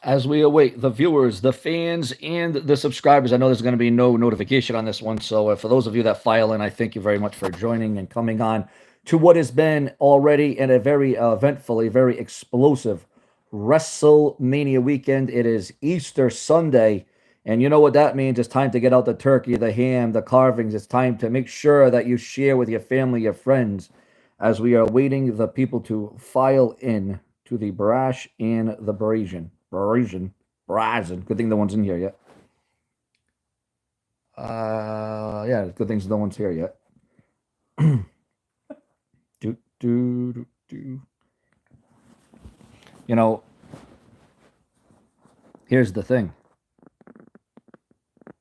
As we await the viewers, the fans, and the subscribers, I know there's going to be no notification on this one. So, for those of you that file in, I thank you very much for joining and coming on to what has been already in a very eventful, very explosive WrestleMania weekend. It is Easter Sunday. And you know what that means? It's time to get out the turkey, the ham, the carvings. It's time to make sure that you share with your family, your friends, as we are waiting the people to file in to the Brash and the Brazian. Brazen. Good thing no one's in here yet. Yeah, good thing no one's here yet. do. You know, here's the thing.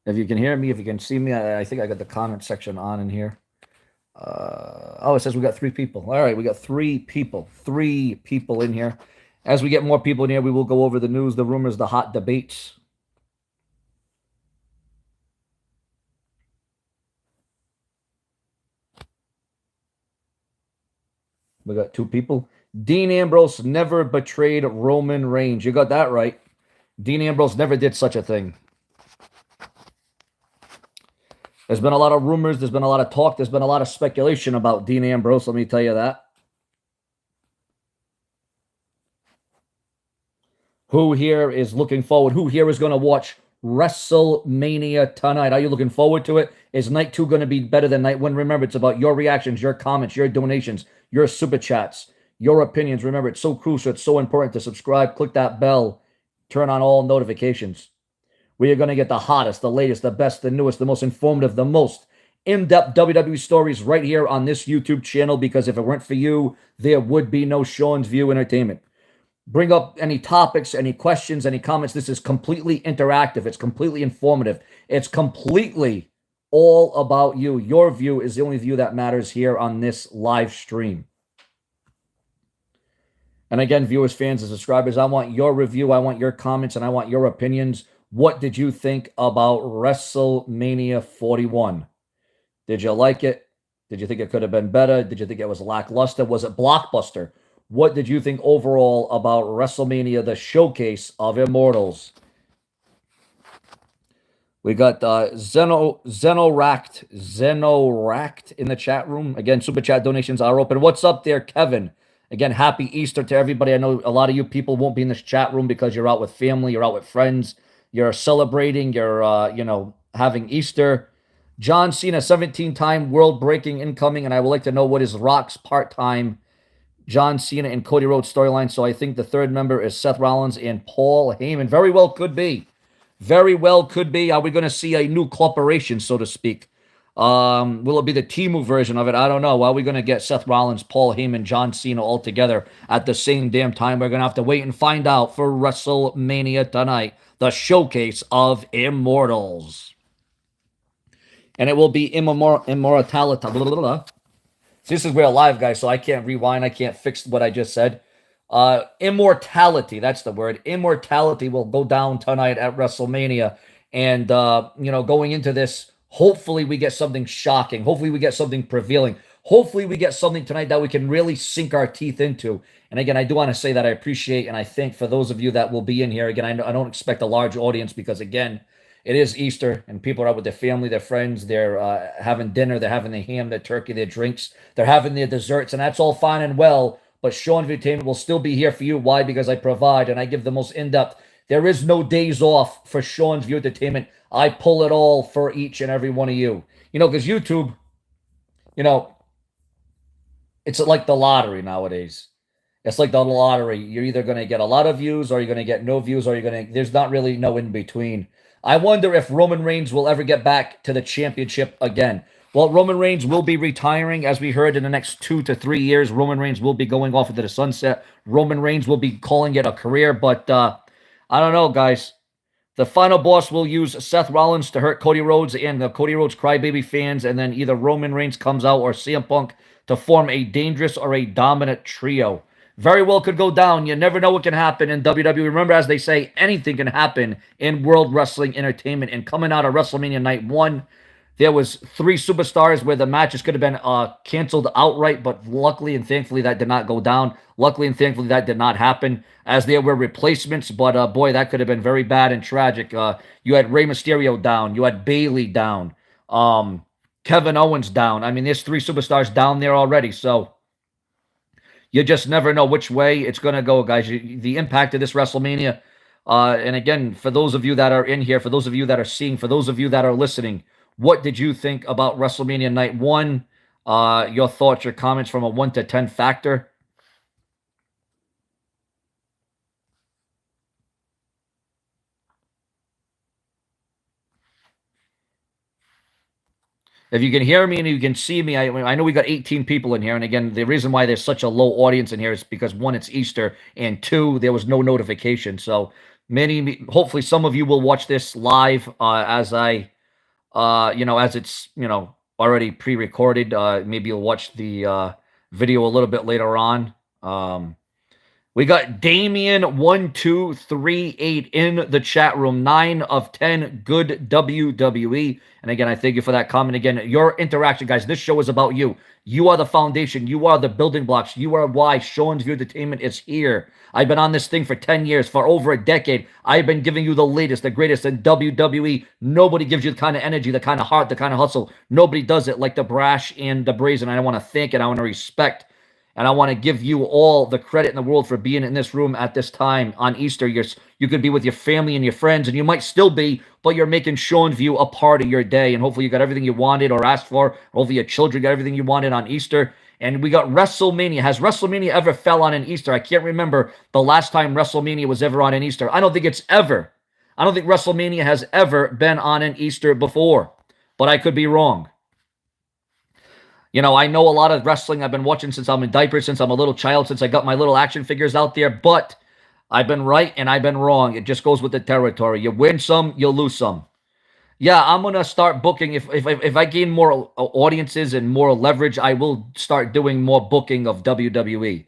If you can hear me, if you can see me, I think I got the comment section on in here. Oh, it says we got 3 people. All right, we got 3 people. 3 people in here. As we get more people in here, we will go over the news, the rumors, the hot debates. We got 2 people. Dean Ambrose never betrayed Roman Reigns. You got that right. Dean Ambrose never did such a thing. There's been a lot of rumors. There's been a lot of talk. There's been a lot of speculation about Dean Ambrose. Let me tell you that. Who here is looking forward? Who here is going to watch WrestleMania tonight? Are you looking forward to it? Is night 2 going to be better than night 1? Remember, it's about your reactions, your comments, your donations, your super chats, your opinions. Remember, it's so crucial. It's so important to subscribe, click that bell, turn on all notifications. We are going to get the hottest, the latest, the best, the newest, the most informative, the most in-depth WWE stories right here on this YouTube channel, because if it weren't for you, there would be no Sean's View Entertainment. Bring up any topics, any questions, any comments. This is completely interactive. It's completely informative. It's completely all about you. Your view is the only view that matters here on this live stream. And again, viewers, fans, and subscribers, I want your review. I want your comments, and I want your opinions. What did you think about WrestleMania 41? Did you like it? Did you think it could have been better? Did you think it was lackluster? Was it blockbuster? What did you think overall about WrestleMania, the showcase of Immortals? We got Zenoract in the chat room. Again, super chat donations are open. What's up there, Kevin? Again, happy Easter to everybody. I know a lot of you people won't be in this chat room because you're out with family, you're out with friends, you're celebrating, you're, having Easter. John Cena, 17-time world-breaking incoming, and I would like to know what is Rock's part-time John Cena and Cody Rhodes storyline. So I think the third member is Seth Rollins and Paul Heyman. Very well could be. Very well could be. Are we going to see a new corporation, so to speak? Will it be the Temu version of it? I don't know. Are we going to get Seth Rollins, Paul Heyman, John Cena all together at the same damn time? We're going to have to wait and find out for WrestleMania tonight, the showcase of Immortals. And it will be immortality. This is real live, guys, so I can't rewind. I can't fix what I just said. Immortality, that's the word. Immortality will go down tonight at WrestleMania. And, going into this, hopefully we get something shocking. Hopefully we get something prevailing. Hopefully we get something tonight that we can really sink our teeth into. And again, I do want to say that I appreciate and I thank for those of you that will be in here. Again, I don't expect a large audience because, again, it is Easter, and people are out with their family, their friends. They're having dinner. They're having their ham, their turkey, their drinks. They're having their desserts, and that's all fine and well. But Sean's View Entertainment will still be here for you. Why? Because I provide, and I give the most in-depth. There is no days off for Sean's View Entertainment. I pull it all for each and every one of you. Because YouTube, it's like the lottery nowadays. It's like the lottery. You're either going to get a lot of views, or you're going to get no views, or there's not really no in-between. I wonder if Roman Reigns will ever get back to the championship again. Well, Roman Reigns will be retiring, as we heard, in the next 2 to 3 years. Roman Reigns will be going off into the sunset. Roman Reigns will be calling it a career, but I don't know, guys. The final boss will use Seth Rollins to hurt Cody Rhodes and the Cody Rhodes crybaby fans, and then either Roman Reigns comes out or CM Punk to form a dangerous or a dominant trio. Very well could go down. You never know what can happen in WWE. Remember, as they say, anything can happen in World Wrestling Entertainment. And coming out of WrestleMania Night 1, There was 3 superstars where the matches could have been canceled outright, but luckily and thankfully that did not go down. Luckily and thankfully that did not happen, as there were replacements, but boy, that could have been very bad and tragic. You had Rey Mysterio down. You had Bayley down. Kevin Owens down. I mean, there's 3 superstars down there already, so you just never know which way it's going to go, guys. The impact of this WrestleMania, and again, for those of you that are in here, for those of you that are seeing, for those of you that are listening, what did you think about WrestleMania Night 1? Your thoughts, your comments from a 1 to 10 factor. If you can hear me and you can see me, I know we got 18 people in here. And again, the reason why there's such a low audience in here is because 1, it's Easter, and 2, there was no notification. So hopefully some of you will watch this live as as it's, already pre-recorded. Maybe you'll watch the video a little bit later on. We got Damien1238 in the chat room. 9 of 10, good WWE. And again, I thank you for that comment. Again, your interaction, guys. This show is about you. You are the foundation. You are the building blocks. You are why Sean's View Entertainment is here. I've been on this thing for 10 years, for over a decade. I've been giving you the latest, the greatest in WWE. Nobody gives you the kind of energy, the kind of heart, the kind of hustle. Nobody does it like the Brash and the Brazen. I want to thank and I want to respect. And I want to give you all the credit in the world for being in this room at this time on Easter. You could be with your family and your friends, and you might still be, but you're making Sean View a part of your day. And hopefully you got everything you wanted or asked for. Hopefully your children got everything you wanted on Easter. And we got WrestleMania. Has WrestleMania ever fell on an Easter? I can't remember the last time WrestleMania was ever on an Easter. I don't think WrestleMania has ever been on an Easter before, but I could be wrong. I know a lot of wrestling I've been watching since I'm in diapers, since I'm a little child, since I got my little action figures out there, but I've been right and I've been wrong. It just goes with the territory. You win some, you'll lose some. Yeah, I'm going to start booking. If I gain more audiences and more leverage, I will start doing more booking of WWE.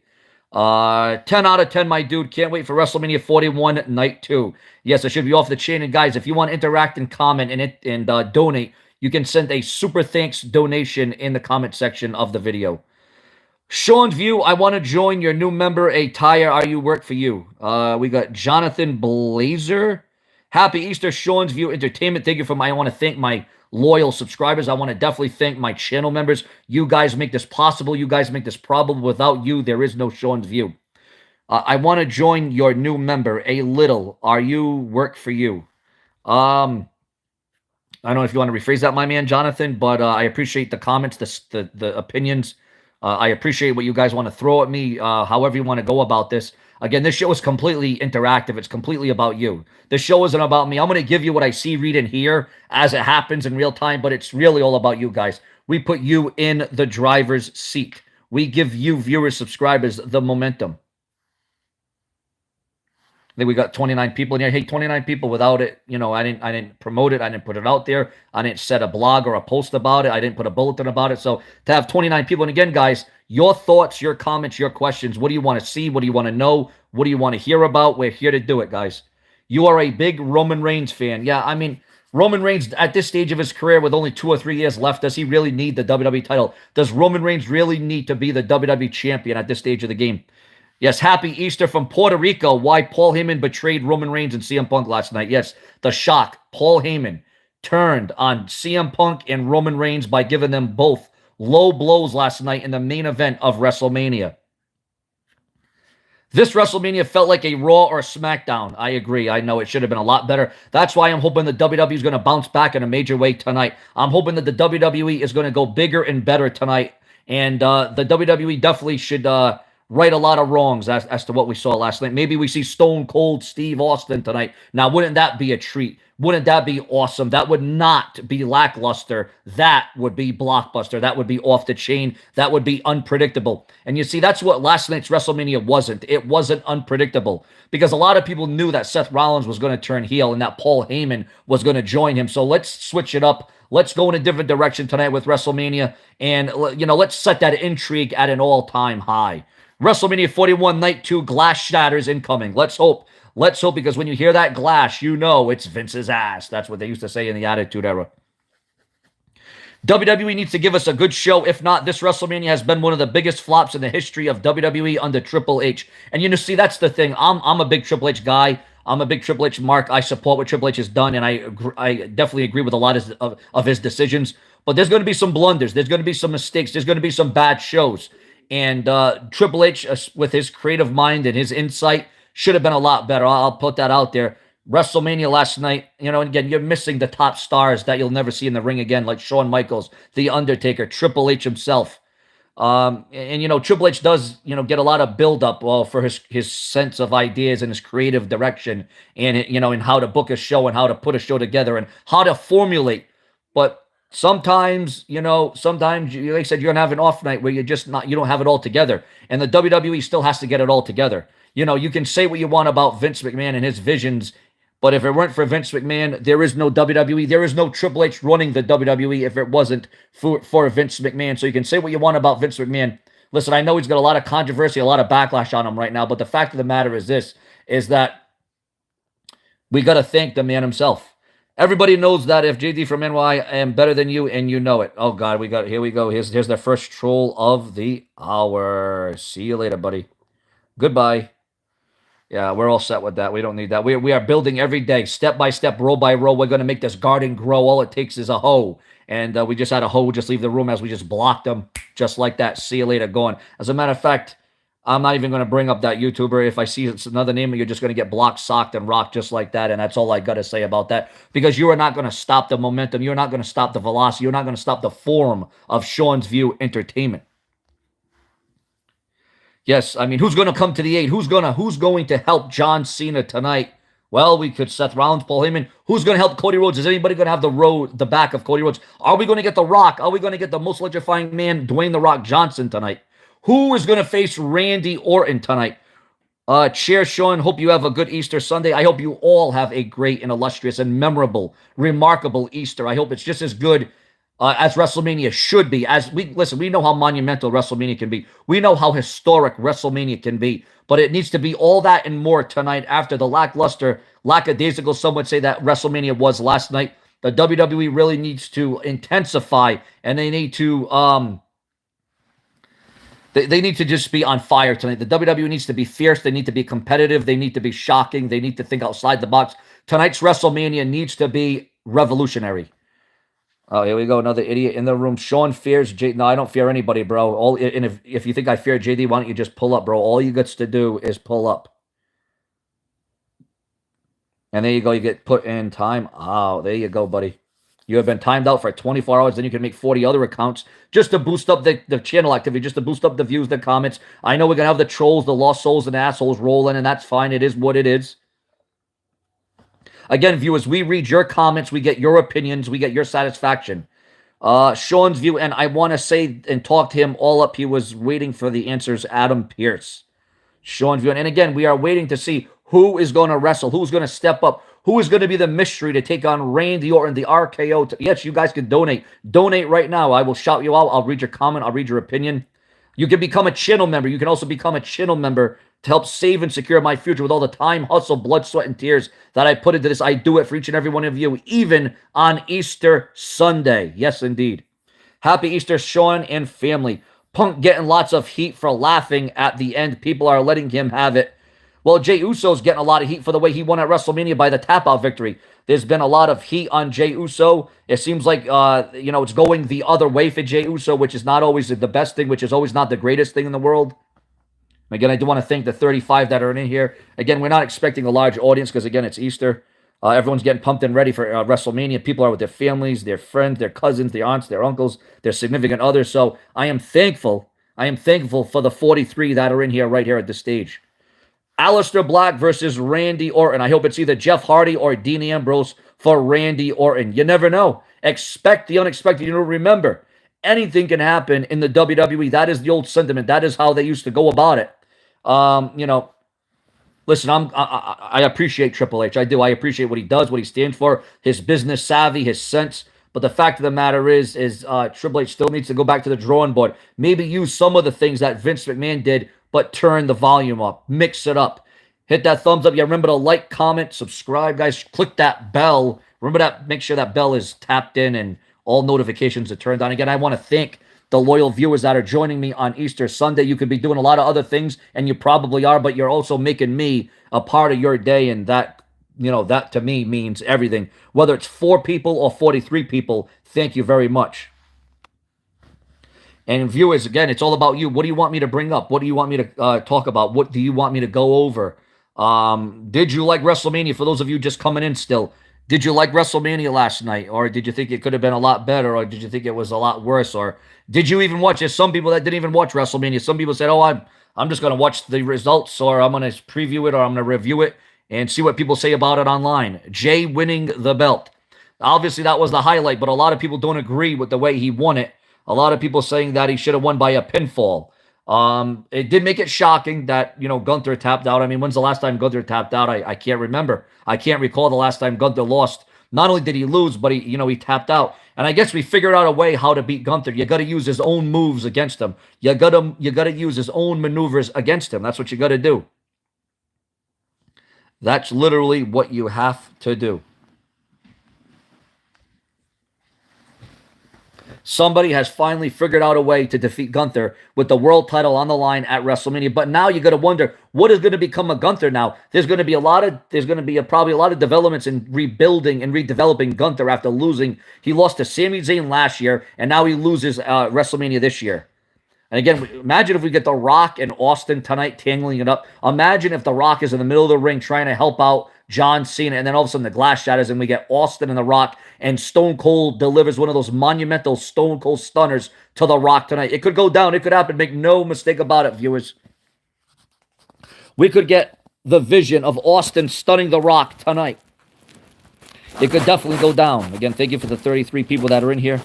10 out of 10, my dude. Can't wait for WrestleMania 41 Night 2. Yes, I should be off the chain. And guys, if you want to interact and comment and donate, you can send a super thanks donation in the comment section of the video. Sean's View, I want to join your new member. A tire, are you work for you? We got Jonathan Blazer. Happy Easter, Sean's View Entertainment. Thank you I want to thank my loyal subscribers. I want to definitely thank my channel members. You guys make this possible. You guys make this probable. Without you, there is no Sean's View. I want to join your new member. A little, are you work for you? I don't know if you want to rephrase that, my man, Jonathan, but I appreciate the comments, the opinions. I appreciate what you guys want to throw at me, however you want to go about this. Again, this show is completely interactive. It's completely about you. This show isn't about me. I'm going to give you what I see, read, and hear as it happens in real time, but it's really all about you guys. We put you in the driver's seat. We give you, viewers, subscribers, the momentum. Then we got 29 people in here. Hey, 29 people without it. I didn't promote it. I didn't put it out there. I didn't set a blog or a post about it. I didn't put a bulletin about it. So to have 29 people, and again, guys, your thoughts, your comments, your questions. What do you want to see? What do you want to know? What do you want to hear about? We're here to do it, guys. You are a big Roman Reigns fan. Yeah, I mean, Roman Reigns, at this stage of his career with only 2 or 3 years left, does he really need the WWE title? Does Roman Reigns really need to be the WWE champion at this stage of the game? Yes, happy Easter from Puerto Rico. Why Paul Heyman betrayed Roman Reigns and CM Punk last night. Yes, the shock. Paul Heyman turned on CM Punk and Roman Reigns by giving them both low blows last night in the main event of WrestleMania. This WrestleMania felt like a Raw or a SmackDown. I agree. I know it should have been a lot better. That's why I'm hoping the WWE is going to bounce back in a major way tonight. I'm hoping that the WWE is going to go bigger and better tonight. And the WWE definitely should right a lot of wrongs as to what we saw last night. Maybe we see Stone Cold Steve Austin tonight. Now, wouldn't that be a treat? Wouldn't that be awesome? That would not be lackluster. That would be blockbuster. That would be off the chain. That would be unpredictable. And you see, that's what last night's WrestleMania wasn't. It wasn't unpredictable because a lot of people knew that Seth Rollins was going to turn heel and that Paul Heyman was going to join him. So let's switch it up. Let's go in a different direction tonight with WrestleMania. And, let's set that intrigue at an all-time high. WrestleMania 41 Night 2 glass shatters incoming. Let's hope. Let's hope, because when you hear that glass, you know it's Vince's ass. That's what they used to say in the Attitude Era. WWE needs to give us a good show. If not, this WrestleMania has been one of the biggest flops in the history of WWE under Triple H. And you know, see, that's the thing. I'm a big Triple H guy. I'm a big Triple H mark. I support what Triple H has done, and I definitely agree with a lot of his decisions. But there's going to be some blunders. There's going to be some mistakes. There's going to be some bad shows. And Triple H, with his creative mind and his insight, should have been a lot better. I'll put that out there. WrestleMania last night, you know, and again, you're missing the top stars that you'll never see in the ring again, like Shawn Michaels, The Undertaker, Triple H himself. And you know, Triple H does, you know, get a lot of build-up for his sense of ideas and his creative direction, and you know, and how to book a show and how to put a show together and how to formulate. But sometimes, you know, sometimes, like I said, you're gonna have an off night where you don't have it all together, and the WWE still has to get it all together. You know, you can say what you want about Vince McMahon and his visions, but if it weren't for Vince McMahon, there is no WWE. There is no Triple H running the WWE if it wasn't for Vince McMahon. So you can say what you want about Vince McMahon. Listen, I know he's got a lot of controversy, a lot of backlash on him right now, but the fact of the matter is this, is that we got to thank the man himself. Everybody knows that if JD from NY, I am better than you, and you know it. Oh, God, here we go. Here's the first troll of the hour. See you later, buddy. Goodbye. Yeah, we're all set with that. We don't need that. We are building every day, step by step, row by row. We're going to make this garden grow. All it takes is a hoe. And we just had a hoe just leave the room as we just blocked them just like that. See you later, going. As a matter of fact, I'm not even going to bring up that YouTuber. If I see it's another name, you're just going to get blocked, socked, and rocked just like that. And that's all I got to say about that. Because you are not going to stop the momentum. You're not going to stop the velocity. You're not going to stop the form of Sean's View Entertainment. Yes, I mean, who's going to come to the aid? Who's going to help John Cena tonight? Well, we could Seth Rollins, Paul Heyman. Who's going to help Cody Rhodes? Is anybody going to have the back of Cody Rhodes? Are we going to get The Rock? Are we going to get the most electrifying man, Dwayne The Rock Johnson, tonight? Who is going to face Randy Orton tonight? Chair Sean, hope you have a good Easter Sunday. I hope you all have a great and illustrious and memorable, remarkable Easter. I hope it's just as good as WrestleMania should be. We know how monumental WrestleMania can be. We know how historic WrestleMania can be. But it needs to be all that and more tonight after the lackadaisical, some would say, that WrestleMania was last night. The WWE really needs to intensify, and they need to they need to just be on fire tonight. The WWE needs to be fierce. They need to be competitive. They need to be shocking. They need to think outside the box. Tonight's WrestleMania needs to be revolutionary. Oh, here we go. Another idiot in the room. Sean fears JD. No, I don't fear anybody, bro. And if you think I fear JD, why don't you just pull up, bro? All you got to do is pull up. And there you go. You get put in time. Oh, there you go, buddy. You have been timed out for 24 hours. Then you can make 40 other accounts just to boost up the channel activity, just to boost up the views, the comments. I know we're going to have the trolls, the lost souls, and assholes rolling, and that's fine. It is what it is. Again, viewers, we read your comments. We get your opinions. We get your satisfaction. Sean's View, and I want to say and talk to him all up. He was waiting for the answers. Adam Pierce. Sean's View. And again, we are waiting to see who is going to wrestle, who's going to step up, who is going to be the mystery to take on Randy Orton, the RKO. Yes, you guys can donate. Donate right now. I will shout you out. I'll read your comment. I'll read your opinion. You can become a channel member. You can also become a channel member to help save and secure my future with all the time, hustle, blood, sweat, and tears that I put into this. I do it for each and every one of you, even on Easter Sunday. Yes, indeed. Happy Easter, Sean and family. Punk getting lots of heat for laughing at the end. People are letting him have it. Well, Jay Uso's getting a lot of heat for the way he won at WrestleMania by the tap-out victory. There's been a lot of heat on Jay Uso. It seems like, it's going the other way for Jay Uso, which is not always the best thing, which is always not the greatest thing in the world. Again, I do want to thank the 35 that are in here. Again, we're not expecting a large audience because, again, it's Easter. Everyone's getting pumped and ready for WrestleMania. People are with their families, their friends, their cousins, their aunts, their uncles, their significant others. So I am thankful. I am thankful for the 43 that are in here right here at the stage. Aleister Black versus Randy Orton. I hope it's either Jeff Hardy or Dean Ambrose for Randy Orton. You never know. Expect the unexpected. Remember, anything can happen in the WWE. That is the old sentiment. That is how they used to go about it. Listen, I appreciate Triple H. I do. I appreciate what he does, what he stands for, his business savvy, his sense. But the fact of the matter is Triple H still needs to go back to the drawing board. Maybe use some of the things that Vince McMahon did, but turn the volume up. Mix it up. Hit that thumbs up. Yeah, remember to like, comment, subscribe, guys. Click that bell. Remember that. Make sure that bell is tapped in and All notifications are turned on. Again, I want to thank the loyal viewers that are joining me on Easter Sunday. You could be doing a lot of other things, and you probably are, but you're also making me a part of your day, and that, that to me means everything. Whether it's 4 people or 43 people, thank you very much. And viewers, again, it's all about you. What do you want me to bring up? What do you want me to talk about? What do you want me to go over? Did you like WrestleMania? For those of you just coming in still, did you like WrestleMania last night? Or did you think it could have been a lot better? Or did you think it was a lot worse? Or did you even watch it? Some people that didn't even watch WrestleMania. Some people said, oh, I'm just going to watch the results, or I'm going to preview it, or I'm going to review it and see what people say about it online. Jay winning the belt. Obviously, that was the highlight, but a lot of people don't agree with the way he won it. A lot of people saying that he should have won by a pinfall. It did make it shocking that, Gunther tapped out. I mean, when's the last time Gunther tapped out? I can't remember. I can't recall the last time Gunther lost. Not only did he lose, but he tapped out. And I guess we figured out a way how to beat Gunther. You got to use his own moves against him. You got to use his own maneuvers against him. That's what you got to do. That's literally what you have to do. Somebody has finally figured out a way to defeat Gunther with the world title on the line at WrestleMania. But now you got to wonder, what is going to become of Gunther now? There's going to be probably a lot of developments in rebuilding and redeveloping Gunther after losing. He lost to Sami Zayn last year, and now he loses WrestleMania this year. And again, imagine if we get The Rock and Austin tonight tangling it up. Imagine if The Rock is in the middle of the ring trying to help out John Cena, and then all of a sudden the glass shatters and we get Austin and The Rock, and Stone Cold delivers one of those monumental Stone Cold stunners to The Rock tonight. It could go down. It could happen. Make no mistake about it, viewers. We could get the vision of Austin stunning The Rock tonight. It could definitely go down. Again, thank you for the 33 people that are in here.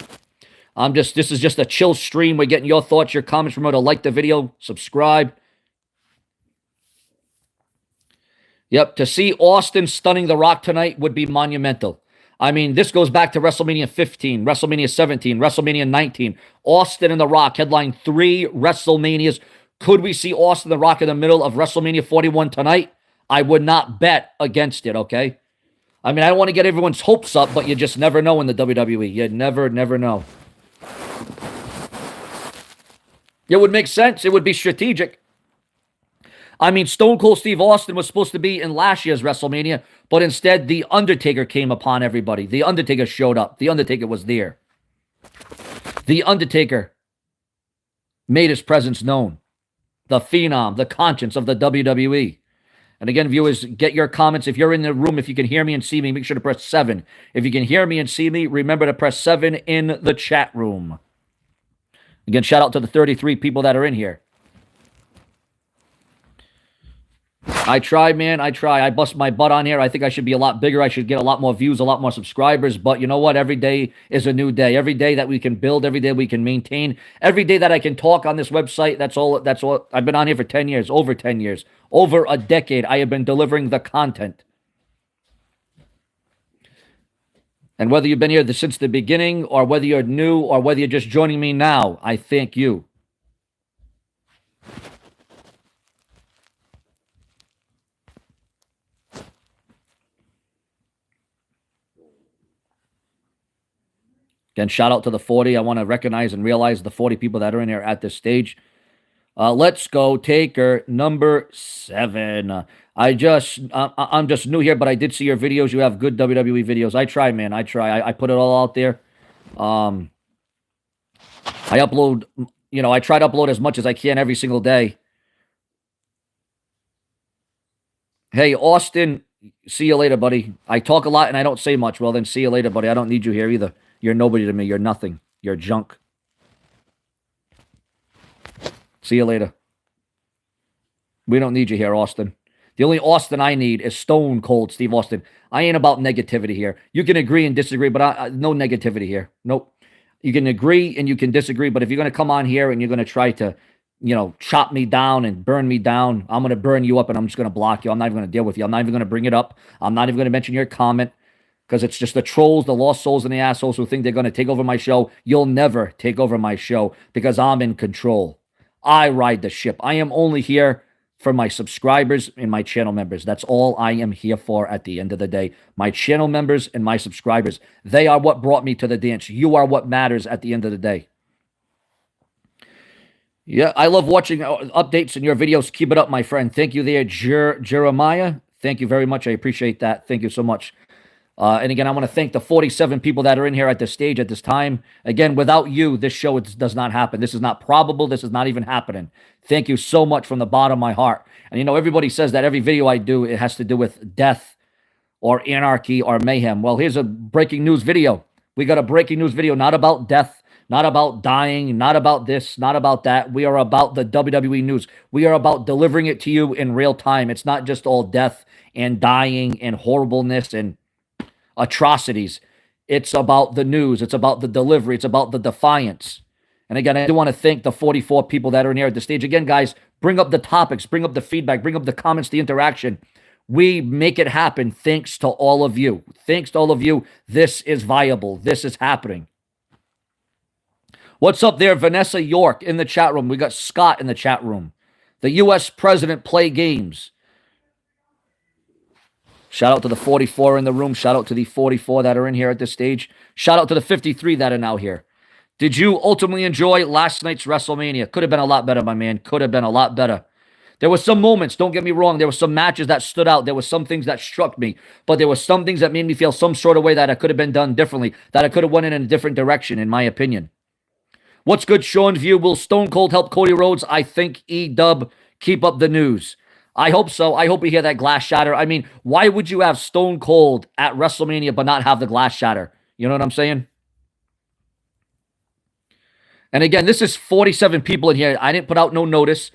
This is just a chill stream. We're getting your thoughts, your comments. Remember to like the video, subscribe. Yep, to see Austin stunning The Rock tonight would be monumental. I mean, this goes back to WrestleMania 15, WrestleMania 17, WrestleMania 19. Austin and The Rock headline 3 WrestleManias. Could we see Austin and The Rock in the middle of WrestleMania 41 tonight? I would not bet against it, okay? I mean, I don't want to get everyone's hopes up, but you just never know in the WWE. You never know. It would make sense. It would be strategic. I mean, Stone Cold Steve Austin was supposed to be in last year's WrestleMania, but instead The Undertaker came upon everybody. The Undertaker showed up. The Undertaker was there. The Undertaker made his presence known. The Phenom, the conscience of the WWE. And again, viewers, get your comments. If you're in the room, if you can hear me and see me, make sure to press 7. If you can hear me and see me, remember to press 7 in the chat room. Again, shout out to the 33 people that are in here. I try, man. I try. I bust my butt on here. I think I should be a lot bigger. I should get a lot more views, a lot more subscribers. But you know what? Every day is a new day. Every day that we can build, every day we can maintain, every day that I can talk on this website, that's all. I've been on here for 10 years, over 10 years, over a decade. I have been delivering the content. And whether you've been here since the beginning, or whether you're new, or whether you're just joining me now, I thank you. Again, shout out to the 40. I want to recognize and realize the 40 people that are in here at this stage. Let's go, Taker, number 7. I'm just new here, but I did see your videos. You have good WWE videos. I try, man. I try. I put it all out there. I upload, I try to upload as much as I can every single day. Hey, Austin, see you later, buddy. I talk a lot and I don't say much. Well, then see you later, buddy. I don't need you here either. You're nobody to me. You're nothing. You're junk. See you later. We don't need you here, Austin. The only Austin I need is Stone Cold Steve Austin. I ain't about negativity here. You can agree and disagree, but no negativity here. Nope. You can agree and you can disagree, but if you're going to come on here and you're going to try to, chop me down and burn me down, I'm going to burn you up and I'm just going to block you. I'm not even going to deal with you. I'm not even going to bring it up. I'm not even going to mention your comment. Because it's just the trolls, the lost souls, and the assholes who think they're going to take over my show. You'll never take over my show because I'm in control. I ride the ship. I am only here for my subscribers and my channel members. That's all I am here for at the end of the day. My channel members and my subscribers. They are what brought me to the dance. You are what matters at the end of the day. Yeah, I love watching updates in your videos. Keep it up, my friend. Thank you there, Jeremiah. Thank you very much. I appreciate that. Thank you so much. And again, I want to thank the 47 people that are in here at this stage at this time. Again, without you, this show does not happen. This is not probable. This is not even happening. Thank you so much from the bottom of my heart. And you know, everybody says that every video I do, it has to do with death or anarchy or mayhem. Well, here's a breaking news video. We got a breaking news video, not about death, not about dying, not about this, not about that. We are about the WWE news. We are about delivering it to you in real time. It's not just all death and dying and horribleness and atrocities. It's about the news. It's about the delivery. It's about the defiance. And again, I do want to thank the 44 people that are in here at the stage. Again, guys, bring up the topics, bring up the feedback, bring up the comments, the interaction. We make it happen thanks to all of you. Thanks to all of you. This is viable. This is happening. What's up there, Vanessa York in the chat room? We got Scott in the chat room. The U.S. president play games. Shout out to the 44 in the room. Shout out to the 44 that are in here at this stage. Shout out to the 53 that are now here. Did you ultimately enjoy last night's WrestleMania? Could have been a lot better, my man. Could have been a lot better. There were some moments, don't get me wrong. There were some matches that stood out. There were some things that struck me. But there were some things that made me feel some sort of way that it could have been done differently. That I could have went in a different direction, in my opinion. What's good, Seanzviewent? Will Stone Cold help Cody Rhodes? I think E-Dub. Keep up the news. I hope so. I hope we hear that glass shatter. I mean, why would you have Stone Cold at WrestleMania but not have the glass shatter? You know what I'm saying? And again, this is 47 people in here. I didn't put out no notice.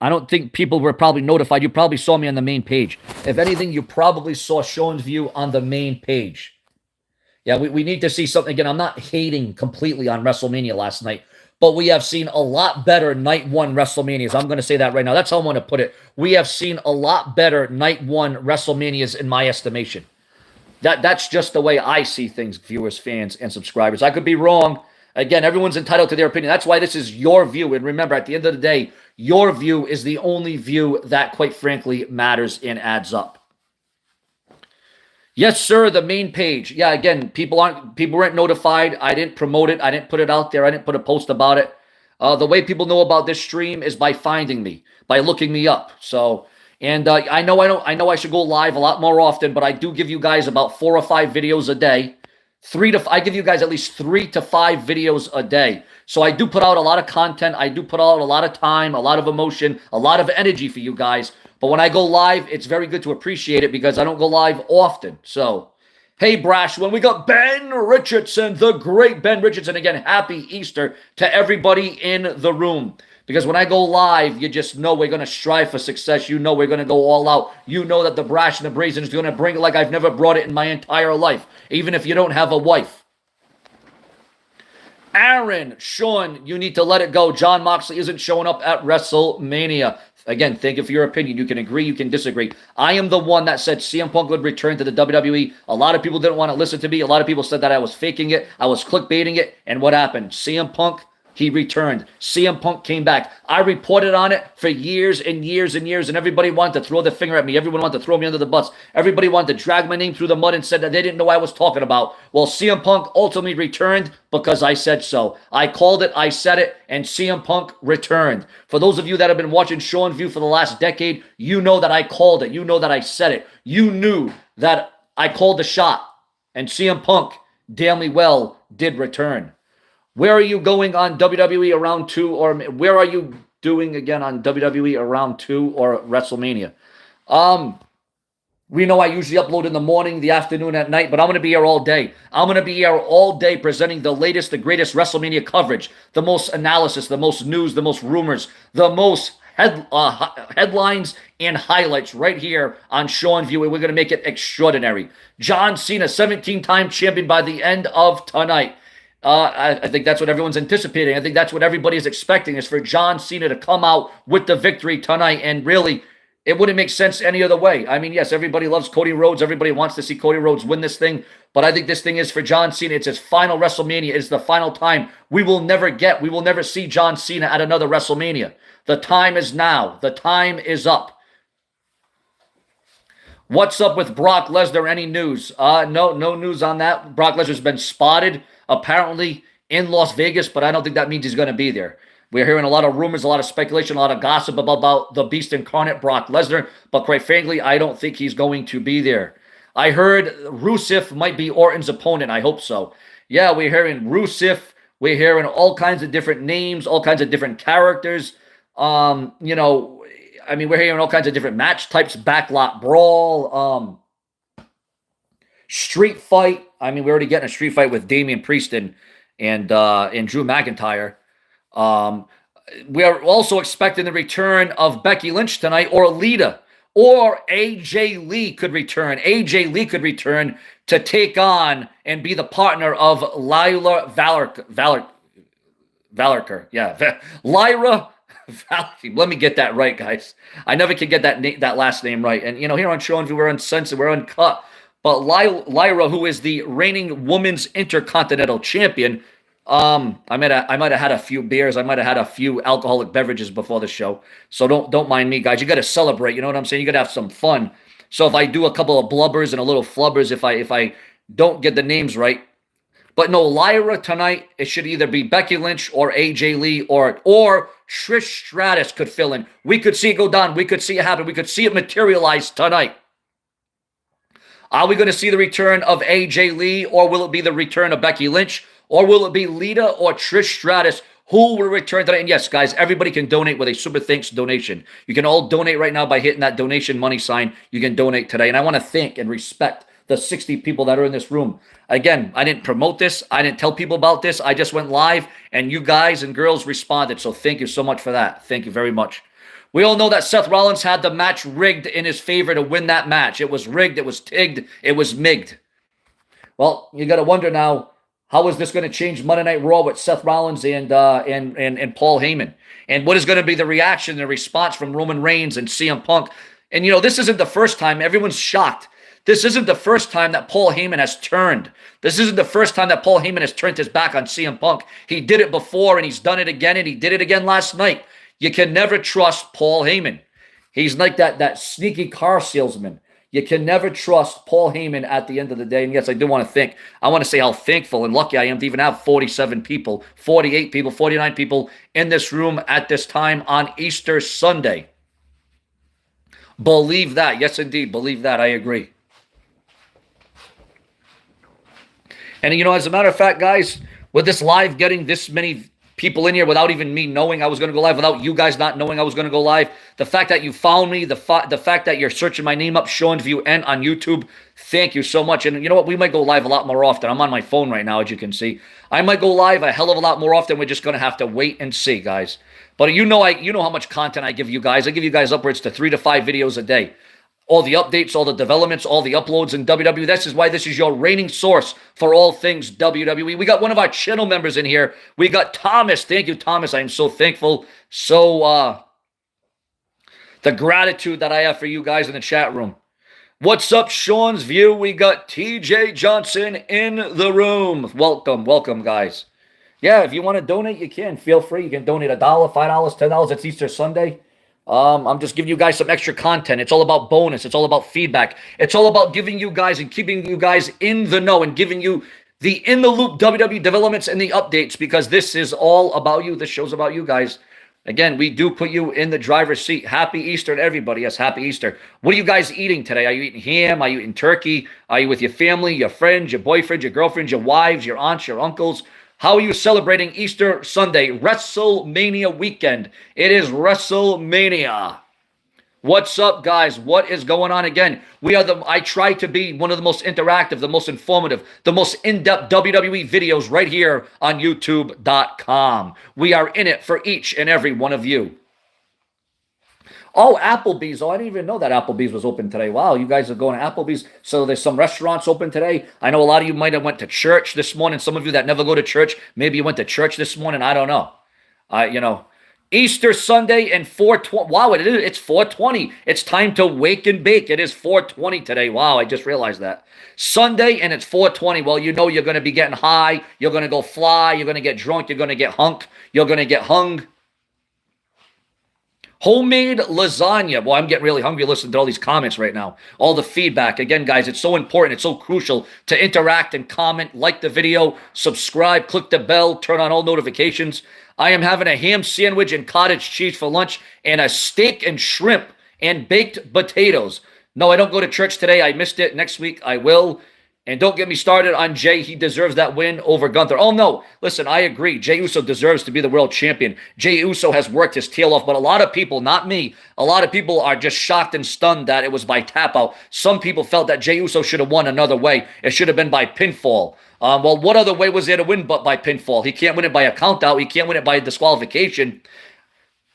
I don't think people were probably notified. You probably saw me on the main page. If anything, you probably saw Sean's View on the main page. Yeah, we need to see something. Again, I'm not hating completely on WrestleMania last night, but we have seen a lot better night one WrestleManias. I'm going to say that right now. That's how I'm going to put it. We have seen a lot better night one WrestleManias in my estimation. That's just the way I see things, viewers, fans, and subscribers. I could be wrong. Again, everyone's entitled to their opinion. That's why this is your view. And remember, at the end of the day, your view is the only view that, quite frankly, matters and adds up. Yes, sir, the main page. Yeah, again, people weren't notified. I didn't promote it. I didn't put it out there. I didn't put a post about it. The way people know about this stream is by finding me, by looking me up. So, and I know I should go live a lot more often, but I do give you guys about 4 or 5 videos a day. I give you guys at least 3 to 5 videos a day. So I do put out a lot of content. I do put out a lot of time, a lot of emotion, a lot of energy for you guys. But when I go live, it's very good to appreciate it because I don't go live often. So, hey, Brash, when we got Ben Richardson, the great Ben Richardson. Again, happy Easter to everybody in the room. Because when I go live, you just know we're going to strive for success. You know we're going to go all out. You know that the Brash and the Brazen is going to bring it like I've never brought it in my entire life, even if you don't have a wife. Aaron, Sean, you need to let it go. John Moxley isn't showing up at WrestleMania. Again, thank you for your opinion. You can agree, you can disagree. I am the one that said CM Punk would return to the WWE. A lot of people didn't want to listen to me. A lot of people said that I was faking it. I was clickbaiting it. And what happened? CM Punk, he returned. CM Punk came back. I reported on it for years and years and years, and everybody wanted to throw the finger at me. Everyone wanted to throw me under the bus. Everybody wanted to drag my name through the mud and said that they didn't know what I was talking about. Well, CM Punk ultimately returned because I said so. I called it, I said it, and CM Punk returned. For those of you that have been watching Sean View for the last decade, you know that I called it. You know that I said it. You knew that I called the shot, and CM Punk damnly well did return. Where are you going on WWE around 2, or where are you doing again on WWE around 2 or WrestleMania? We know I usually upload in the morning, the afternoon, at night, but I'm going to be here all day. I'm going to be here all day presenting the latest, the greatest WrestleMania coverage, the most analysis, the most news, the most rumors, the most headlines and highlights right here on Sean View, and we're going to make it extraordinary. John Cena, 17-time champion by the end of tonight. I think that's what everyone's anticipating. I think that's what everybody is expecting, is for John Cena to come out with the victory tonight. And really, It wouldn't make sense any other way. I mean, yes, everybody loves Cody Rhodes. Everybody wants to see Cody Rhodes win this thing. But I think this thing is for John Cena. It's his final WrestleMania. It's the final time. We will never see John Cena at another WrestleMania. The time is now. The time is up. What's up with Brock Lesnar? Any news? No news on that. Brock Lesnar's been spotted, apparently, in Las Vegas, but I don't think that means he's going to be there. We're hearing a lot of rumors, a lot of speculation, a lot of gossip about the Beast Incarnate, Brock Lesnar, but quite frankly, I don't think he's going to be there. I heard Rusev might be Orton's opponent. I hope so. Yeah, we're hearing Rusev. We're hearing all kinds of different names, all kinds of different characters. We're hearing all kinds of different match types, backlot brawl, street fight. I mean, we're already getting a street fight with Damian Priest and Drew McIntyre. We are also expecting the return of Becky Lynch tonight, or Lita, or AJ Lee could return. AJ Lee could return to take on and be the partner of Lyra Valkyrie. Yeah, Lyra. Let me get that right, guys. I never can get that last name right. And, here on Seanview, we're uncensored, we're uncut. But Lyra, who is the reigning Women's Intercontinental Champion, I might have had a few beers. I might have had a few alcoholic beverages before the show. So don't mind me, guys. You got to celebrate. You know what I'm saying? You got to have some fun. So if I do a couple of blubbers and a little flubbers, if I don't get the names right. But no, Lyra tonight, it should either be Becky Lynch or AJ Lee or Trish Stratus could fill in. We could see it go down. We could see it happen. We could see it materialize tonight. Are we going to see the return of AJ Lee, or will it be the return of Becky Lynch, or will it be Lita or Trish Stratus? Who will return tonight? And yes, guys, everybody can donate with a super thanks donation. You can all donate right now by hitting that donation money sign. You can donate today. And I want to thank and respect the 60 people that are in this room. Again, I didn't promote this. I didn't tell people about this. I just went live, and you guys and girls responded. So thank you so much for that. Thank you very much. We all know that Seth Rollins had the match rigged in his favor to win that match. It was rigged. It was tigged. It was migged. Well, you got to wonder now, how is this going to change Monday Night Raw with Seth Rollins and Paul Heyman? And what is going to be the reaction and the response from Roman Reigns and CM Punk? And, this isn't the first time. Everyone's shocked. This isn't the first time that Paul Heyman has turned. This isn't the first time that Paul Heyman has turned his back on CM Punk. He did it before, and he's done it again, and he did it again last night. You can never trust Paul Heyman. He's like that sneaky car salesman. You can never trust Paul Heyman at the end of the day. And yes, I do want to say how thankful and lucky I am to even have 47 people, 48 people, 49 people in this room at this time on Easter Sunday. Believe that. Yes, indeed. Believe that. I agree. And, as a matter of fact, guys, with this live getting this many people in here without even me knowing I was going to go live, without you guys not knowing I was going to go live, the fact that you found me, the fact that you're searching my name up, Seanzviewent on YouTube, thank you so much. And you know what? We might go live a lot more often. I'm on my phone right now, as you can see. I might go live a hell of a lot more often. We're just going to have to wait and see, guys. But you know how much content I give you guys. I give you guys upwards to 3 to 5 videos a day. All the updates, all the developments, all the uploads in WWE. This is why this is your reigning source for all things WWE. We got one of our channel members in here. We got Thomas. Thank you, Thomas. I am so thankful. So, the gratitude that I have for you guys in the chat room. What's up, Sean's View? We got TJ Johnson in the room. Welcome, guys. Yeah, if you want to donate, you can. Feel free. You can donate $1, $5, $10. It's Easter Sunday. I'm just giving you guys some extra content. It's all about bonus. It's all about feedback. It's all about giving you guys and keeping you guys in the know and giving you the in-the-loop WWE developments and the updates, because this is all about you. This show's about you guys. Again, we do put you in the driver's seat. Happy Easter to everybody. Yes, happy Easter. What are you guys eating today? Are you eating ham? Are you eating turkey? Are you with your family, your friends, your boyfriends, your girlfriends, your wives, your aunts, your uncles? How are you celebrating Easter Sunday, WrestleMania weekend? It is WrestleMania. What's up, guys? What is going on again? I try to be one of the most interactive, the most informative, the most in-depth WWE videos right here on YouTube.com. We are in it for each and every one of you. Oh, Applebee's. Oh, I didn't even know that Applebee's was open today. Wow, you guys are going to Applebee's. So there's some restaurants open today. I know a lot of you might have went to church this morning. Some of you that never go to church, maybe you went to church this morning. I don't know. Easter Sunday and 420. Wow, it's 420. It's time to wake and bake. It is 420 today. Wow, I just realized that. Sunday and it's 420. Well, you know you're going to be getting high. You're going to go fly. You're going to get drunk. You're going to get hunked. You're going to get hung. Homemade lasagna. Well, I'm getting really hungry listening to all these comments right now. All the feedback. Again, guys, it's so important. It's so crucial to interact and comment, like the video, subscribe, click the bell, turn on all notifications. I am having a ham sandwich and cottage cheese for lunch and a steak and shrimp and baked potatoes. No, I don't go to church today. I missed it. Next week, I will. And don't get me started on Jay. He deserves that win over Gunther. Oh, no. Listen, I agree. Jay Uso deserves to be the world champion. Jay Uso has worked his tail off, but a lot of people, not me, a lot of people are just shocked and stunned that it was by tap out. Some people felt that Jay Uso should have won another way. It should have been by pinfall. Well, what other way was there to win but by pinfall? He can't win it by a count out. He can't win it by disqualification.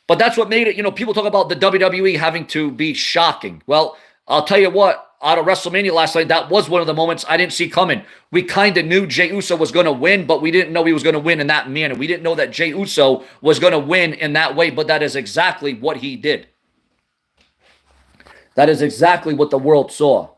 But that's what made it, people talk about the WWE having to be shocking. Well, I'll tell you what. Out of WrestleMania last night, that was one of the moments I didn't see coming. We kind of knew Jay Uso was going to win, but we didn't know he was going to win in that manner. We didn't know that Jay Uso was going to win in that way, but that is exactly what he did. That is exactly what the world saw.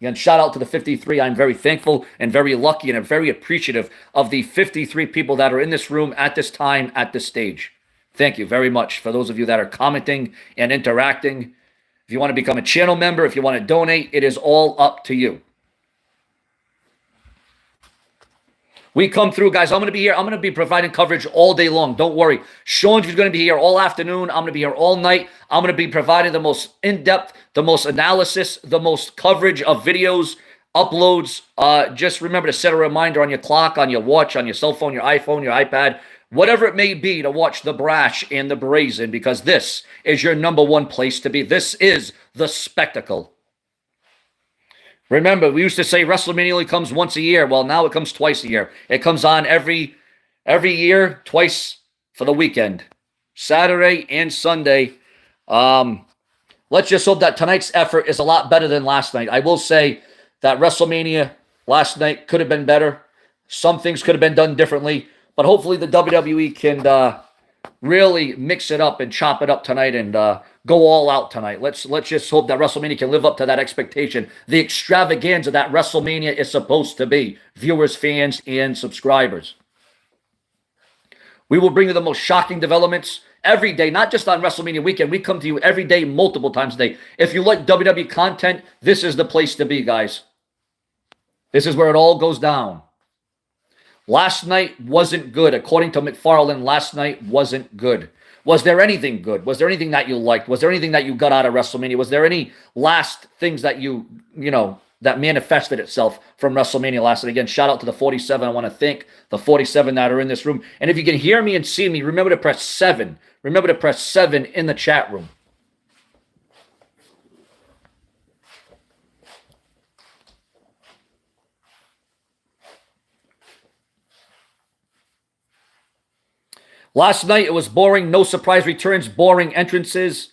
Again, shout out to the 53. I'm very thankful and very lucky and I'm very appreciative of the 53 people that are in this room at this time, at this stage. Thank you very much for those of you that are commenting and interacting. If you want to become a channel member, if you want to donate, it is all up to you. We come through, guys. I'm going to be here. I'm going to be providing coverage all day long. Don't worry. Sean's going to be here all afternoon. I'm going to be here all night. I'm going to be providing the most in-depth, the most analysis, the most coverage of videos, uploads. Just remember to set a reminder on your clock, on your watch, on your cell phone, your iPhone, your iPad, whatever it may be, to watch the brash and the brazen, because this is your number one place to be. This is the spectacle. Remember, we used to say WrestleMania only comes once a year. Well, now it comes twice a year. It comes on every year, twice for the weekend, Saturday and Sunday. Let's just hope that tonight's effort is a lot better than last night. I will say that WrestleMania last night could have been better. Some things could have been done differently. But hopefully the WWE can really mix it up and chop it up tonight and go all out tonight. Let's just hope that WrestleMania can live up to that expectation. The extravaganza that WrestleMania is supposed to be. Viewers, fans, and subscribers. We will bring you the most shocking developments every day, not just on WrestleMania weekend. We come to you every day, multiple times a day. If you like WWE content, this is the place to be, guys. This is where it all goes down. Last night wasn't good. According to McFarlane, last night wasn't good. Was there anything good? Was there anything that you liked? Was there anything that you got out of WrestleMania? Was there any last things that that manifested itself from WrestleMania last night? Again, shout out to the 47. I want to thank the 47 that are in this room. And if you can hear me and see me, remember to press 7. Remember to press 7 in the chat room. Last night, it was boring. No surprise returns, boring entrances.